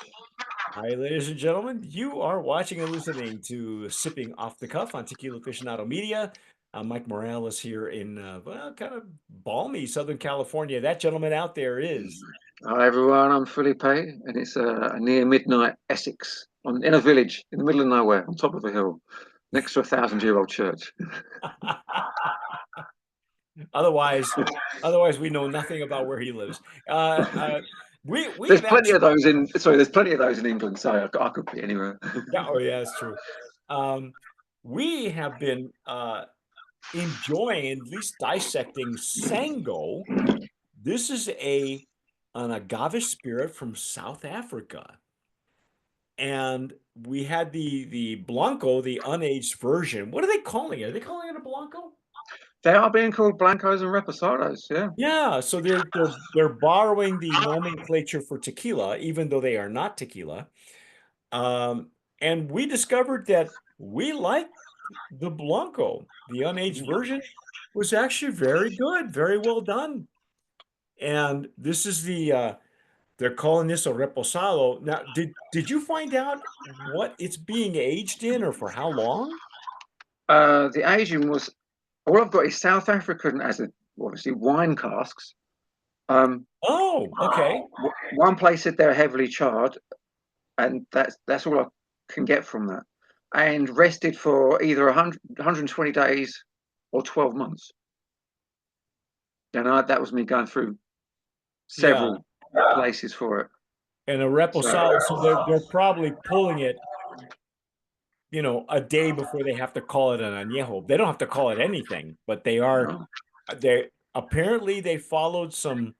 Hi, ladies and gentlemen. You are watching and listening to Sipping Off the Cuff on Tequila Aficionado Media. I'm Mike Morales here in, well, kind of balmy Southern California. That gentleman out there is. Hi everyone, I'm Felipe, and it's near midnight Essex, in a village in the middle of nowhere, on top of a hill, next to a 1,000-year-old church. Otherwise, otherwise we know nothing about where he lives. Uh, uh, There's we've plenty actually, of those in. Sorry, there's plenty of those in England, so I could be anywhere. yeah, oh yeah, that's true. Um, we have been enjoying, at least dissecting Sango. This is an agave spirit from South Africa. And we had the Blanco, the unaged version. What are they calling it? Are they calling it a Blanco? They are being called Blancos and Reposados, yeah. Yeah, so they're borrowing the nomenclature for tequila, even though they are not tequila. And we discovered that we like the Blanco. The unaged version was actually very good, very well done. And this is they're calling this a reposado. Now, did you find out what it's being aged in or for how long? The Asian was all I've got is South African as obviously wine casks. Um, Oh, okay. One place said they're heavily charred, and that's all I can get from that. And rested for either 120 days or 12 months. And that was me going through Yeah. several places for it. And a So reposado, so they're probably pulling it, a day before they have to call it an añejo. They don't have to call it anything, but no. they apparently they followed some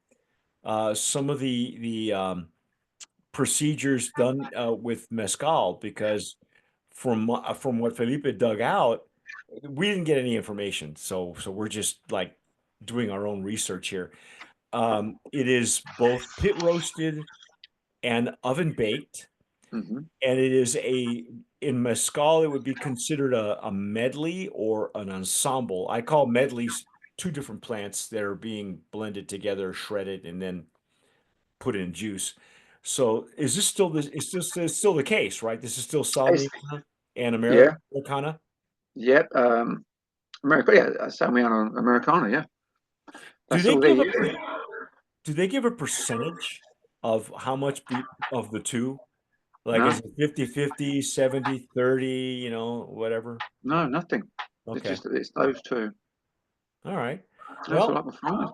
of the procedures done with mezcal because from what Felipe dug out, we didn't get any information. So we're just like doing our own research here. It is both pit roasted and oven baked, Hmm. and it is in mezcal it would be considered a medley or an ensemble. I call medleys two different plants that are being blended together, shredded, and then put in juice. So is this still this? It's still the case, right? This is still It's, Salmiana and yeah, Americana. yep. America, yeah, Salmiana Americana, yeah. Do That's they all they give a use. do they give a percentage of how much of the two? Like is No, it 50-50, 70-30, whatever? no, nothing. Okay. It's those two. All right. That's all Well, I can find.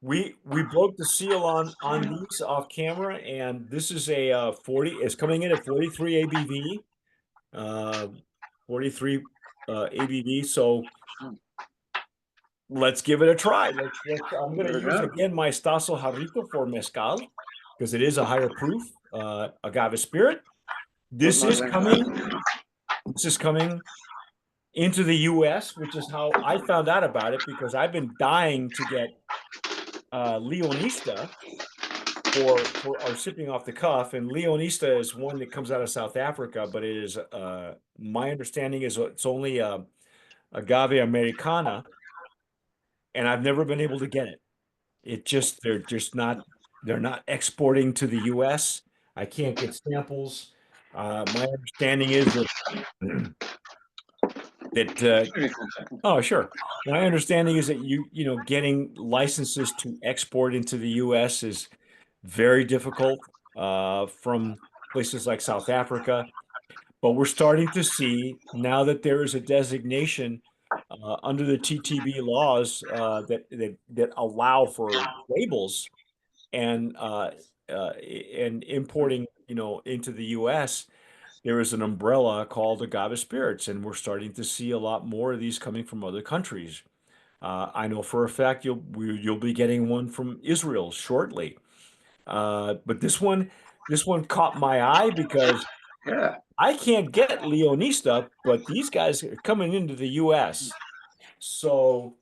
we broke the seal on these off camera, and this is a 40. It's coming in at 43 ABV, 43 ABV. So let's give it a try. I'm going There to we use go. again my Stasso Jarrito for mezcal because it is a higher proof agave spirit. With This my is lens. coming. This is coming into the U.S., which is how I found out about it because I've been dying to get Leonista for our sipping off the cuff, and Leonista is one that comes out of South Africa, but it is my understanding is it's only agave Americana, and I've never been able to get it. They're not exporting to the U.S. I can't get samples. My understanding is that that oh sure. My understanding is that getting licenses to export into the U.S. is very difficult from places like South Africa. But we're starting to see now that there is a designation under the TTB laws that allow for labels and and importing, into the U.S. There is an umbrella called agave spirits, and we're starting to see a lot more of these coming from other countries. I know for a fact you'll be getting one from Israel shortly. But this one caught my eye because Yeah. I can't get Leonista, but these guys are coming into the U.S. So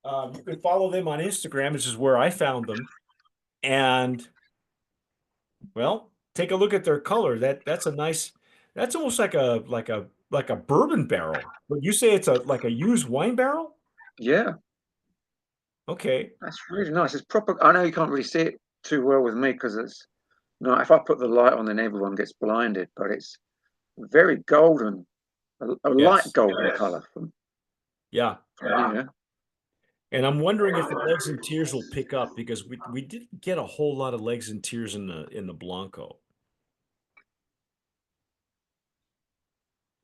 you can follow them on Instagram. This is where I found them, and well, take a look at their color. That's a nice. That's almost like a bourbon barrel. But you say it's a like a used wine barrel? Yeah. Okay. That's really nice. It's proper. I know you can't really see it too well with me because it's No, if I put the light on, then everyone gets blinded. But it's very golden, a light Yes. golden color Yeah. from here. And I'm wondering if the legs and tears will pick up because we didn't get a whole lot of legs and tears in the Blanco.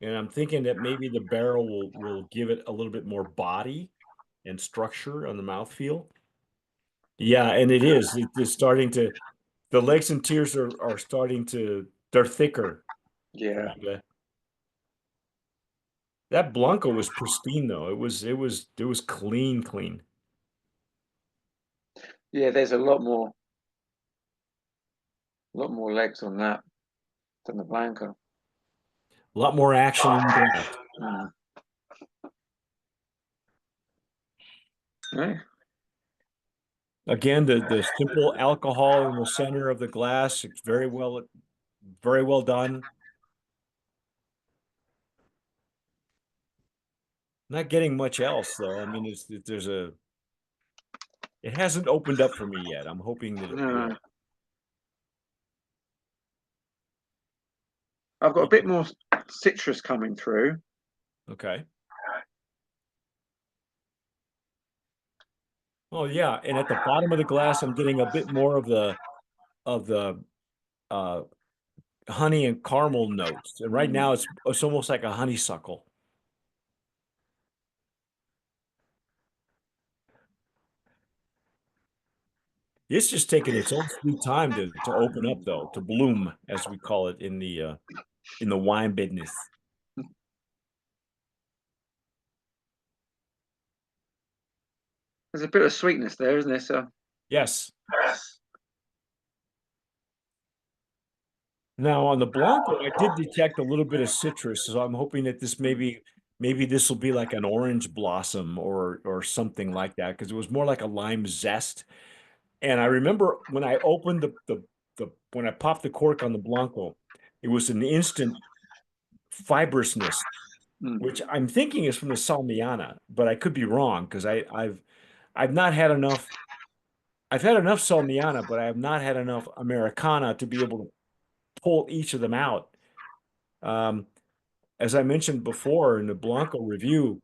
And I'm thinking that maybe the barrel will give it a little bit more body and structure on the mouthfeel. Yeah, and it is. It's starting to the legs and tears are starting to they're thicker. Yeah, That Blanco was pristine though. It was clean, clean. yeah. There's a lot more legs on that than the Blanco. A lot more action in the glass. Mm. Yeah. Again, the simple alcohol in the center of the glass, it's very well done. Not getting much else though. I mean, it hasn't opened up for me yet. I'm hoping that it No, will. I've got a bit more citrus coming through. Okay. Oh yeah, and at the bottom of the glass, I'm getting a bit more of the uh, honey and caramel notes. And right Mm. now, it's almost like a honeysuckle. It's just taking its own sweet time to open up, though, to bloom, as we call it in the wine business. There's a bit of sweetness there, isn't there? So Yes. Now on the Blanco, I did detect a little bit of citrus, so I'm hoping that this maybe this will be like an orange blossom or something like that, because it was more like a lime zest. And I remember when I opened the when I popped the cork on the Blanco, it was an instant fibrousness, mm. which I'm thinking is from the Salmiana, but I could be wrong because I've not had enough. I've had enough Salmiana, but I have not had enough Americana to be able to pull each of them out. Um, as I mentioned before in the Blanco review,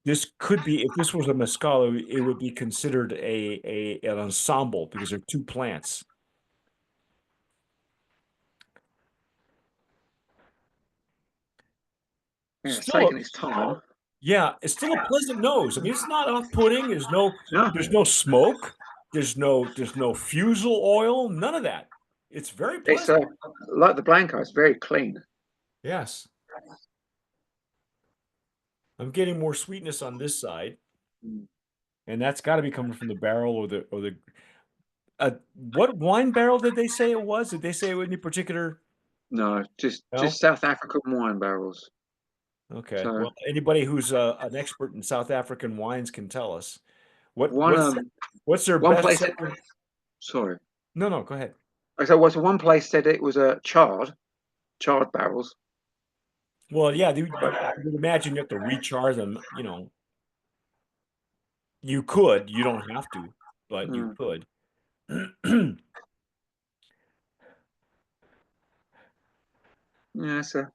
this could be if this was a mezcal, it would be considered a an ensemble because they're two plants. Yeah, it's Still, taking its time. yeah, it's still a pleasant nose. I mean, it's not off-putting. No, There's no smoke. There's no fusel oil. None of that. It's very it's pleasant. like the Blanco. It's very clean. Yes, I'm getting more sweetness on this side, Mm. and that's got to be coming from the barrel or the. What wine barrel did they say it was? Did they say any particular? No, No. just South African wine barrels. Okay. So Well, anybody who's an expert in South African wines can tell us what one what's their one best place. seller? Sorry, No, no, go ahead. so was one place said it was a charred barrels. Well, yeah, I would imagine you have to recharge them. You could. You don't have to, but you Mm. could. Yeah, so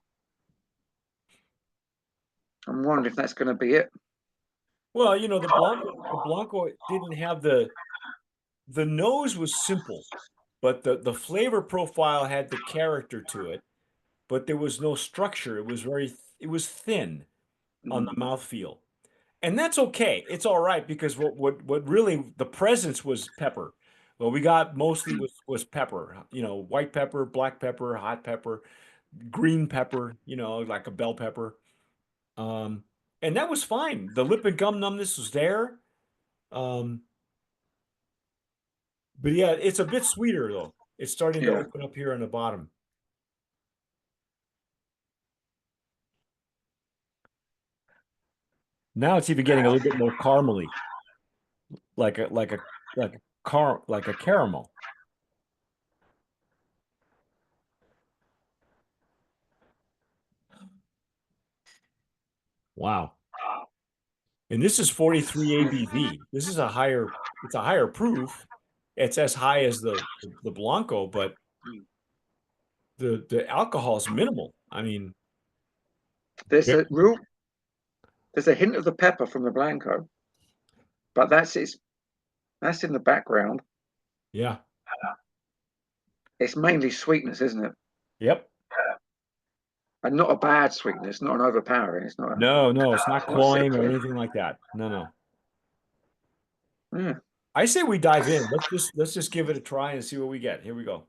I'm wondering if that's going to be it. Well, the Blanco didn't have the nose was simple, but the flavor profile had the character to it, but there was no structure. It was thin on Mm. the mouthfeel. And that's okay. It's all right because what really the presence was pepper. What we got mostly was pepper, white pepper, black pepper, hot pepper, green pepper, like a bell pepper. Um, and that was fine. The lip and gum numbness was there. Um, but yeah, it's a bit sweeter though. It's starting to Yeah, open up here on the bottom. Now it's even getting a little bit more caramely, like a caramel. Wow. And this is 43 ABV. It's a higher proof. It's as high as the Blanco, but the alcohol is minimal. I mean, There's yeah, a real there's a hint of the pepper from the Blanco, but that's in the background. yeah, It's mainly sweetness, isn't it? yep. And not a bad sweetness, not an overpowering. It's not. No, no, it's not It's not cloying or sickly. anything like that. No, no. Yeah. I say we dive in. Let's just give it a try and see what we get. Here we go.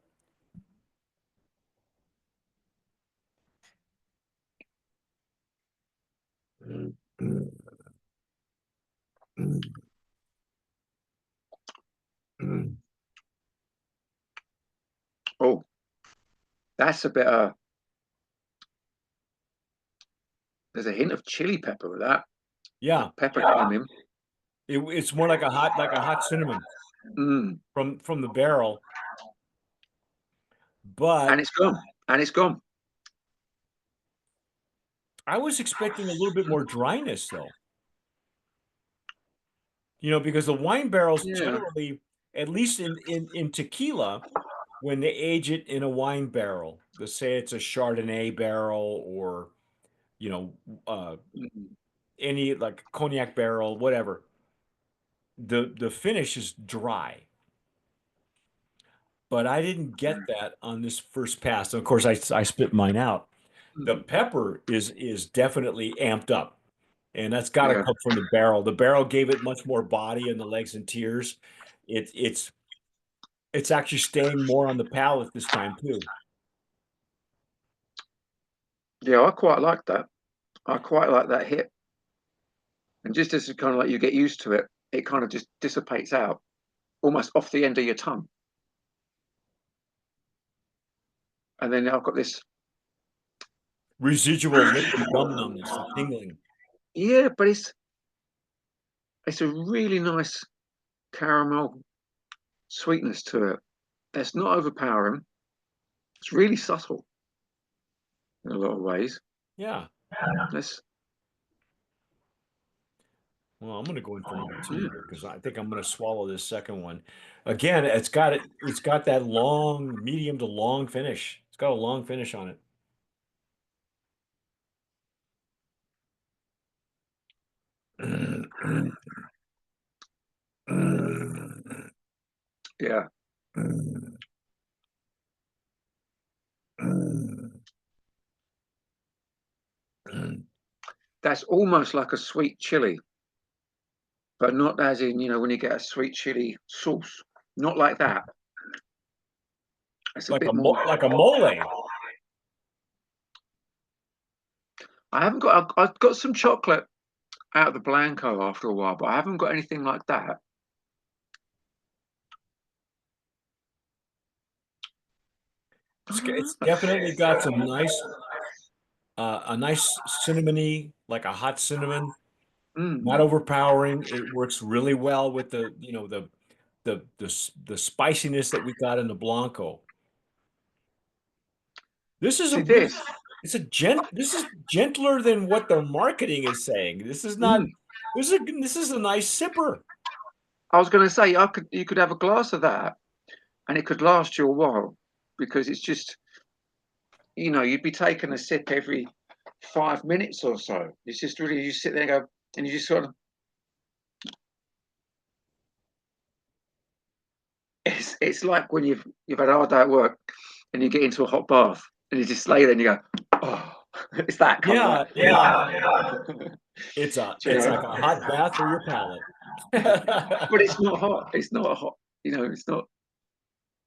Oh, that's a bit. There's a hint of chili pepper with that. The Yeah, pepper came in. it's more like a hot cinnamon Mm. from the barrel, but And it's gone. And it's gone. I was expecting a little bit more dryness though. Because the wine barrels Yeah. generally, at least in tequila, when they age it in a wine barrel, let's say it's a Chardonnay barrel or you know uh, Mm. any like cognac barrel, whatever, the finish is dry. But I didn't get that on this first pass. Of course, I spit mine out. The Mm. pepper is definitely amped up, and that's got to Yeah. come from the barrel. The barrel gave it much more body in the legs and tears. It's actually staying more on the palate this time too. Yeah, I quite like that. I quite like that hit. And just as kind of like you get used to it, it kind of just dissipates out almost off the end of your tongue. And then I've got this, Residual lip and gum numbness, the tingling. yeah, but it's a really nice caramel sweetness to it. It's not overpowering. It's really subtle in a lot of ways. Yeah. Let's, Well, I'm going to go in for number two yeah. here because I think I'm going to swallow this second one. Again, it's got that long, medium to long finish. It's got a long finish on it. Yeah. That's almost like a sweet chili, but not as in, when you get a sweet chili sauce. Not like that. It's a Like bit more. like a mole. I haven't got. I've got some chocolate out of the Blanco after a while, but I haven't got anything like that. It's definitely got some nice, a nice cinnamony, like a hot cinnamon. Not Mm. overpowering. It works really well with the spiciness that we got in the Blanco. This is See a this this? this is gentler than what their marketing is saying. This is not Mm. this is a nice sipper. I was going to say you could have a glass of that, and it could last you a while, because it's just you'd be taking a sip every 5 minutes or so. It's just really you sit there and go, and you just sort of it's like when you've had a hard day at work and you get into a hot bath and you just lay there and you go, oh, it's that kind of like, Yeah, yeah. do you It's know? like a hot bath for your palate. But it's not hot. It's not a hot. It's not.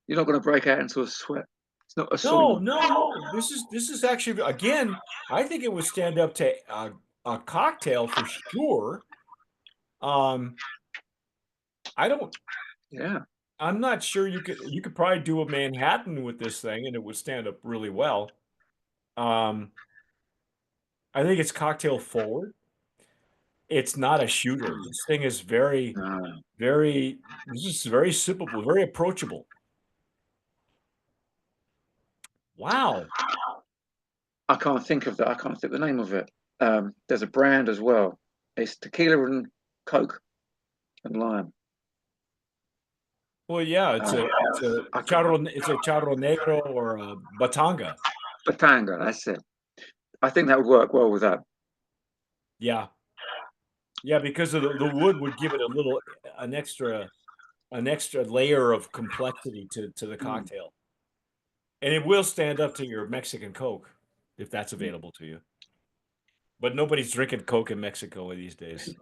You're not going to break out into a sweat. It's not a No, sauna. no, no. This is actually again, I think it would stand up to a cocktail for sure. Um, I don't Yeah. I'm not sure you could probably do a Manhattan with this thing and it would stand up really well. Um, I think it's cocktail forward. It's not a shooter. This thing is very, No, very, this is very sippable, very approachable. Wow. I can't think of that. I can't think the name of it. There's a brand as well. It's tequila and Coke and lime. Well, yeah, Uh, It's a charro negro or a batanga. Batanga, that's it. I think that would work well with that. Yeah, yeah, because of the wood would give it an extra layer of complexity to the Mm. cocktail, and it will stand up to your Mexican Coke if that's available to you. But nobody's drinking Coke in Mexico these days.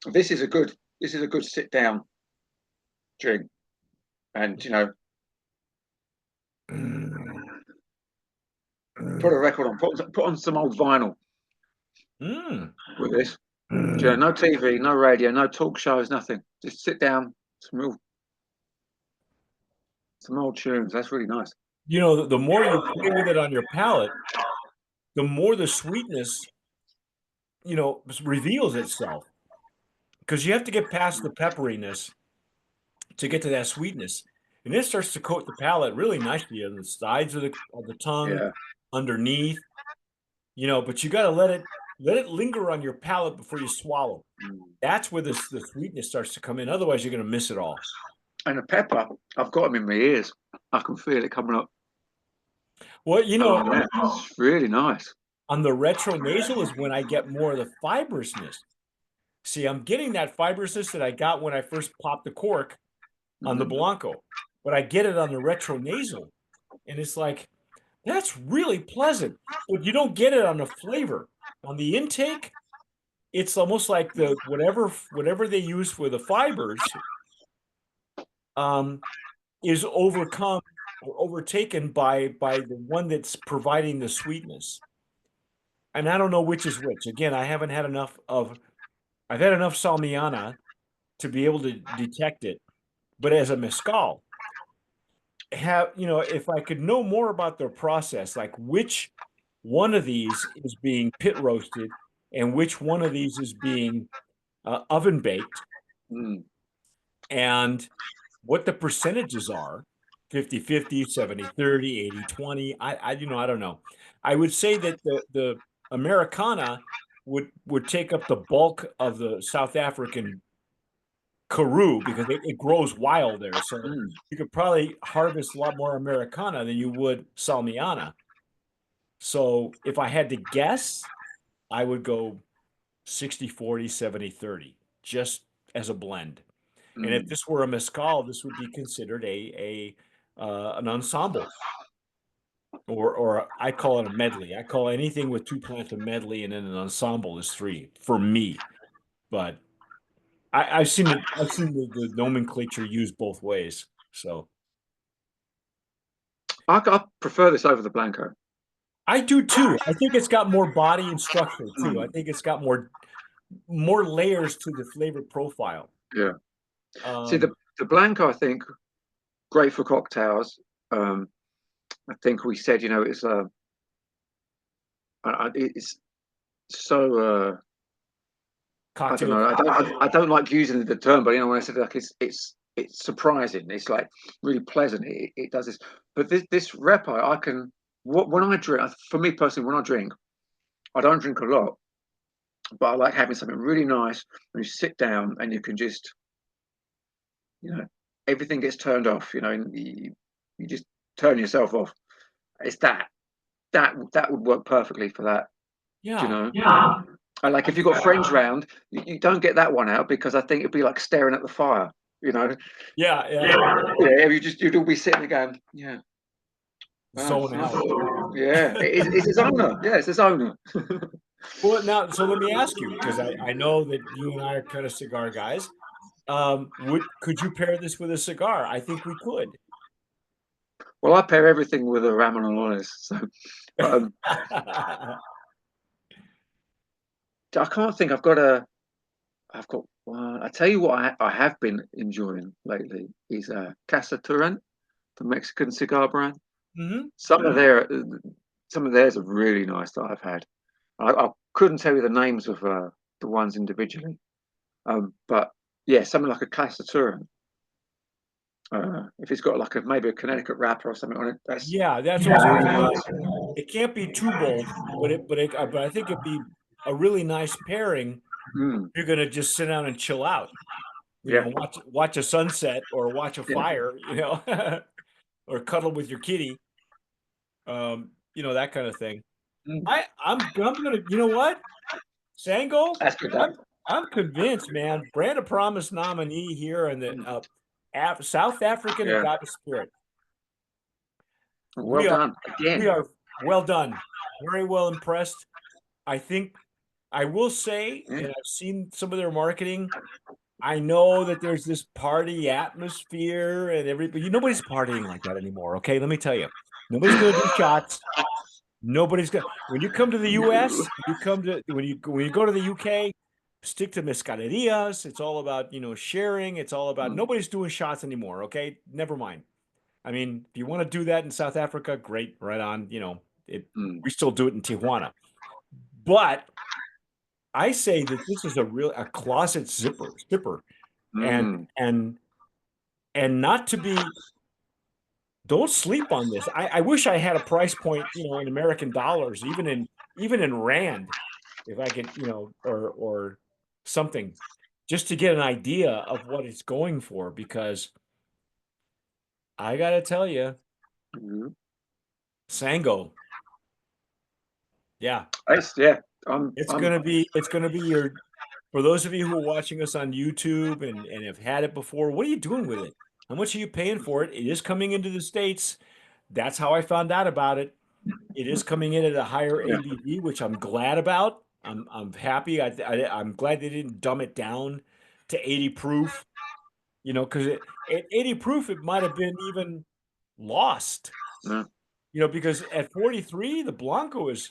This is a good sit down drink, and put a record on, put on some old vinyl Mm. with this. No TV, no radio, no talk shows, nothing. Just sit down, some old tunes. That's really nice. You know, the more you play with it on your palate, the more the sweetness, reveals itself. Because you have to get past the pepperiness to get to that sweetness. And it starts to coat the palate really nicely on the sides of the tongue, Yeah. underneath, but you got to let it linger on your palate before you swallow. Mm. That's where the sweetness starts to come in. Otherwise, you're going to miss it all. And the pepper, I've got them in my ears. I can feel it coming up. Well, Yeah, it's really nice. on the retronasal is when I get more of the fibrousness. See, I'm getting that fibrousness that I got when I first popped the cork on the Blanco, but I get it on the retronasal, and it's like, that's really pleasant, but you don't get it on the flavor. On the intake, it's almost like the whatever they use for the fibers um, is overcome or overtaken by the one that's providing the sweetness. And I don't know which is which. Again, I've had enough Salmiana to be able to detect it. But as a mezcal, if I could know more about their process, like which one of these is being pit roasted and which one of these is being oven baked, Mm. and what the percentages are, 50-50, 70-30, 80-20. I don't know. I would say that the Americana would take up the bulk of the South African Karoo because it grows wild there. So Mm. you could probably harvest a lot more Americana than you would Salmiana. So if I had to guess, I would go 60-40, 70-30, just as a blend. And if Mm. this were a mezcal, this would be considered a an ensemble, or I call it a medley. I call anything with two plants a medley, and then an ensemble is three for me. But I've seen the nomenclature used both ways. So I prefer this over the Blanco. I do too. I think it's got more body and structure too. I Mm. think it's got more layers to the flavor profile. Yeah. See, Um, the Blanco, I think, great for cocktails. I think we said, it's so I don't Cocktail. know. I don't like using the term, but when I said like it's surprising. It's like really pleasant. It does this, but this repo, I can when I drink. For me personally, when I drink, I don't drink a lot, but I like having something really nice when you sit down and you can just you know everything gets turned off. And you just turn yourself off. It's that would work perfectly for that. Yeah. Yeah. And like if you've got friends round, you don't get that one out because I think it'd be like staring at the fire, you know. Yeah, yeah. Yeah, you'd all be sitting there going, yeah, wow, it's Zone nice. out. Yeah, it's his owner. Yeah, it's his owner. Well, now, so let me ask you, because I know that you and I are kind of cigar guys. Could you pair this with a cigar? I think we could. Well, I pair everything with a Ramon Alones, so but I can't think. I've got one. I tell you what, I have been enjoying lately is Casa Turrent, the Mexican cigar brand. Hmm. Some of their some of theirs are really nice that I've had. I couldn't tell you the names of the ones individually, but yeah, something like a Casa Turrent. If it's got like maybe a Connecticut wrapper or something on it, that's Yeah, that's what I was going really to say. nice. It can't be too bold, but I think it'd be a really nice pairing. Mm. You're going to just sit down and chill out. Yeah. watch a sunset or watch a Yeah. fire, or cuddle with your kitty, that kind of thing. Mm. I'm gonna, you know what, Sango, That's good. That. I'm convinced, man. Brand of Promise nominee here in the Mm. South African Yeah. agave spirit. Well We are done we again. are well done. Very well impressed. I think I will say, Yeah. and I've seen some of their marketing. I know that there's this party atmosphere and everybody, nobody's partying like that anymore. Okay, let me tell you, nobody's going to do shots. Nobody's going. When you come to the U.S., when you go to the UK, stick to mezcalerias. It's all about sharing. It's all about Mm. nobody's doing shots anymore. Okay, never mind. I mean, if you want to do that in South Africa, great, right on. Mm. We still do it in Tijuana, but I say that this is a closet zipper, and Mm. and and not to be. Don't sleep on this. I wish I had a price point, in American dollars, even in rand, if I could, or something, just to get an idea of what it's going for. Because I gotta tell you, Mm. Sango, yeah, Yeah. I'm. it's I'm. gonna be it's gonna be your for those of you who are watching us on YouTube and have had it before. What are you doing with it? How much are you paying for it? It is coming into the States. That's how I found out about it. It is coming in at a higher Yeah. ABV, which I'm glad about. I'm happy. I'm glad they didn't dumb it down to 80 proof. Because at 80 proof it might have been even lost. No. Because at 43 the Blanco is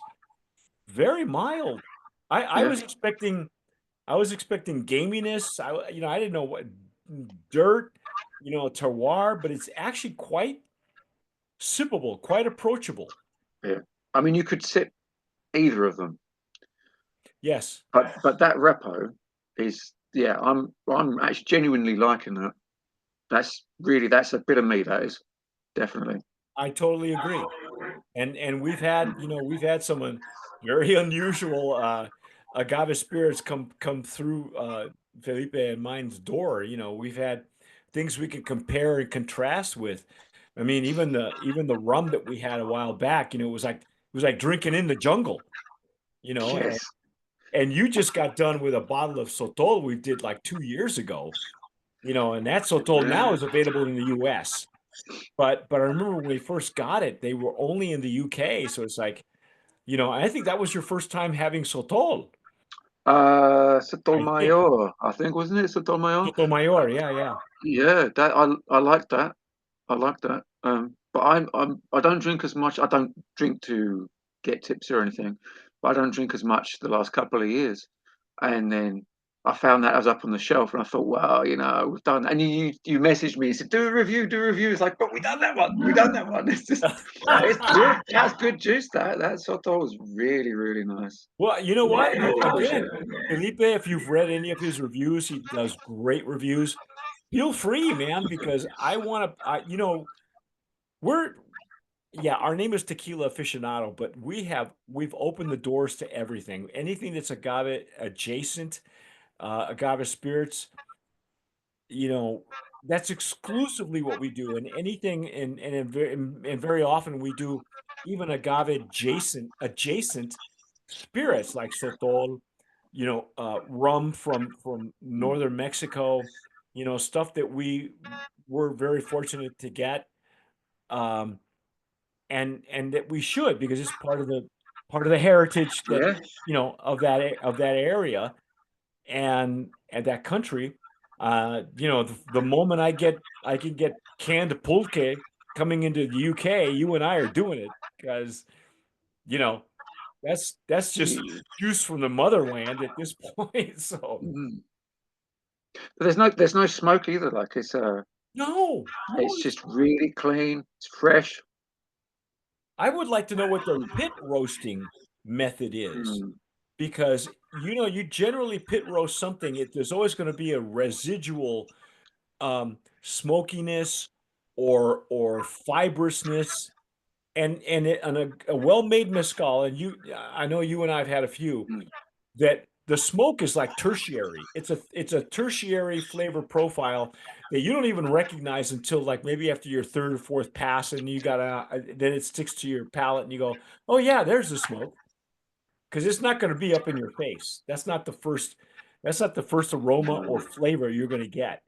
very mild. I Yeah. was expecting gaminess. I didn't know what dirt, terroir, but it's actually quite sippable, quite approachable. Yeah. I mean, you could sip either of them, Yes. but that repo is. Yeah. I'm actually genuinely liking that. That's a bit of me. That is definitely. I totally agree. And we've had someone very unusual agave spirits come through Felipe and mine's door. We've had things we can compare and contrast with. I mean, even the rum that we had a while back, it was like drinking in the jungle, and Yes. and you just got done with a bottle of Sotol we did like 2 years ago, and that Sotol now Yeah. is available in the US. But I remember when we first got it, they were only in the UK. So it's like, I think that was your first time having Sotol, I think. Sotomayor, I think, wasn't it? Sotomayor. Sotomayor, yeah, yeah. Yeah, I like that. I like that. But I don't drink as much. I don't drink to get tipsy or anything, but I don't drink as much the last couple of years. And then I found that I was up on the shelf, and I thought, wow, we've done. And you messaged me and said, do a review, do a review. It's like, but we done that one. We done that one. It's just, it's good. That's good juice. That Soto was really, really nice. Well, you know what? Appreciate Again, it. Felipe, if you've read any of his reviews, he does great reviews. Feel free, man, because I want to, we're, yeah, our name is Tequila Aficionado, but we've opened the doors to everything. Anything that's agave adjacent, agave spirits, you know, that's exclusively what we do. And anything, and very often we do even agave adjacent spirits like sotol, rum from Mm. northern Mexico, stuff that we were very fortunate to get, um, and that we should, because it's part of the heritage that Yeah. of that area and that country. The moment I can get canned pulque coming into the UK, you and I are doing it, because you know that's just juice from the motherland at this point. So Mm. But there's no smoke either. Like no, no, it's just really clean. It's fresh. I would like to know what their pit roasting method is, Mm. because you generally pit roast something. There's always going to be a residual smokiness or fibrousness, and a well-made mezcal. And I know you and I've had a few Mm. that the smoke is like tertiary. It's a tertiary flavor profile that you don't even recognize until like maybe after your third or fourth pass, and you gotta then it sticks to your palate, and you go, oh yeah, there's the smoke, because it's not going to be up in your face. That's not the first aroma or flavor you're going to get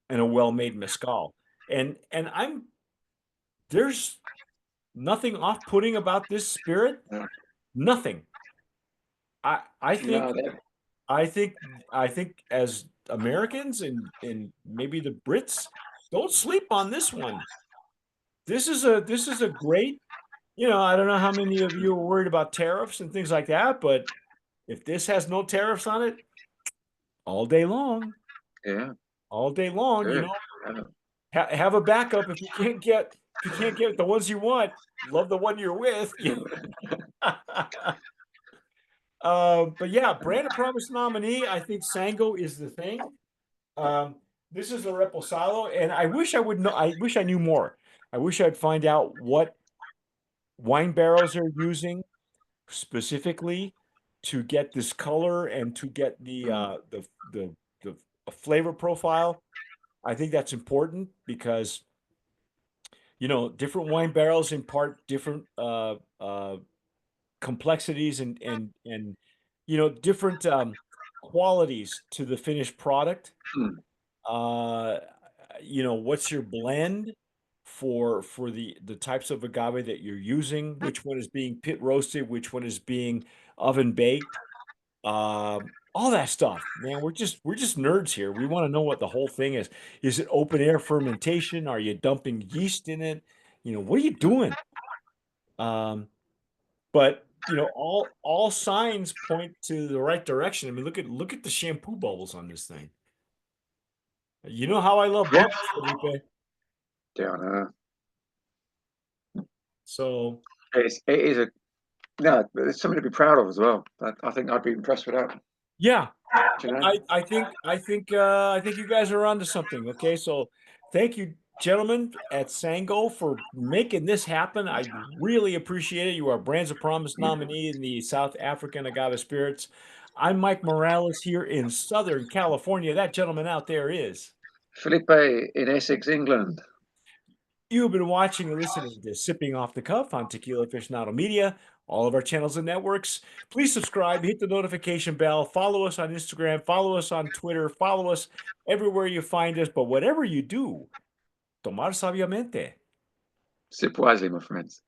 in a well-made mezcal. And I'm there's nothing off-putting about this spirit. Yeah. Nothing. I I think No, that, I think I think as Americans and maybe the Brits, don't sleep on this one. This is a great, I don't know how many of you are worried about tariffs and things like that, but if this has no tariffs on it, all day long, yeah, all day long, good. Yeah. have a backup if you can't get the ones you want, love the one you're with. But yeah, Brand of Promise nominee. I think Sango is the thing. Um, this is a Reposado, and I wish I would know. I wish I knew more. I wish I'd find out what wine barrels they're using specifically to get this color and to get Mm, the flavor profile. I think that's important because different wine barrels impart different complexities and different qualities to the finished product. mm, Uh, what's your blend for the types of agave that you're using? Which one is being pit roasted? Which one is being oven baked? All that stuff, man. We're just nerds here. We want to know what the whole thing is. Is it open air fermentation? Are you dumping yeast in it? What are you doing? Um, but all signs point to the right direction. I mean, look at the shampoo bubbles on this thing. You know how I love yeah, bubbles, Felipe. down. So It is a no. It's something to be proud of as well. I think I'd be impressed with that. yeah, You know, I think you guys are onto something. Okay, so thank you, gentlemen at Sango, for making this happen. I really appreciate it. You are Brands of Promise nominee in the South African Agave Spirits. I'm Mike Morales here in Southern California. That gentleman out there is. Felipe in Essex, England. You've been watching and listening to Sipping Off the Cuff on Tequila Aficionado Media, all of our channels and networks. Please subscribe, hit the notification bell, follow us on Instagram, follow us on Twitter, follow us everywhere you find us. But whatever you do, tomar sabiamente. Sip wisely, my friends.